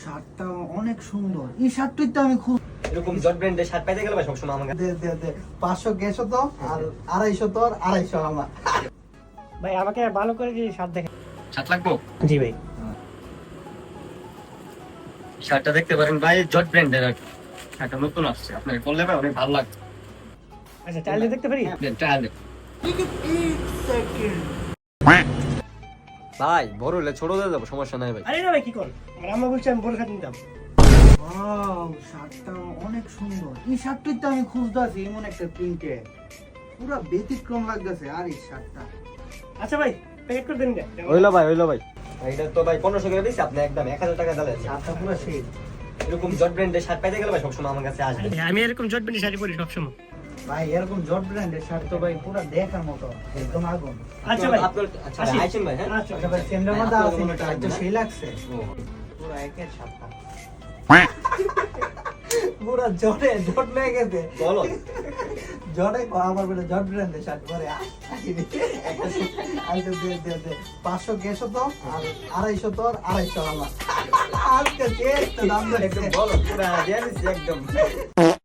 শার্টটা অনেক সুন্দর। এই শার্টটাই তো আমি খুব এরকম জট ব্র্যান্ডের শার্ট পাইতে গেলে ভাই সবসময় আমাকে দে 500 গেছো তো আর 250 তোর 250 আমার। ভাই আমাকে ভালো করে যে শার্ট দেখেন। শার্ট লাগবো। জি ভাই। শার্টটা দেখতে পারেন ভাই, জট ব্র্যান্ডের আর কি। শার্টটা নতুন আসছে, আপনাকে পরলে ভাই অনেক ভালো লাগবে। আচ্ছা চাইলে দেখতে পারি? ট্রায়াল দেন। ভাই বড় হলে ছোট হয়ে যাবো, সমস্যা নাই ভাই। আরে না ভাই কি কর, আমার আম্মা বলছে আমি বড় শার্ট নিতাম। ওয়াও, শার্টটা অনেক সুন্দর। এই শার্টটাই তো আমি খুঁজতাছি, এমন একটা প্রিন্টে পুরো ব্যতিক্রম লাগতেছে। আর এই শার্টটা আচ্ছা ভাই প্যাকেট করে দেন না। হইলো ভাই। ভাই এটা তো ভাই 1500 করে দিছি, আপনি একদম 1000 টাকা দিলেন। শার্টটা পুরো সেই। এরকম জট ব্র্যান্ডের শার্ট পাইতে গেলে ভাই সবসময় আমার কাছে আসবে। আমি এরকম জট বেনি শাড়ি পরি সবসময়। ভাই এরকম জট ব্র্যান্ডের শার্ট তো ভাই পুরো দেখার মতো, একদম আগুন। আচ্ছা ভাই আপনার আচ্ছা আসি। আইছেন ভাই। হ্যাঁ আচ্ছা আচ্ছা ভাই, সেন্ডার মধ্যে আপনার আছে কোনো এটা, টাইপ তো না? সেই লাগছে ও, পুরো একের শার্টটা। পুরো জট লেগে গেছে বলো। জটে আমার বলে জট ব্র্যান্ডের শার্ট পরে আইতে দে 500 গেছো তো আর 250 তোর 250 আমার। আজকে শেষ তো দাম একদম বলো, পুরা দিয়ে দিছি একদম।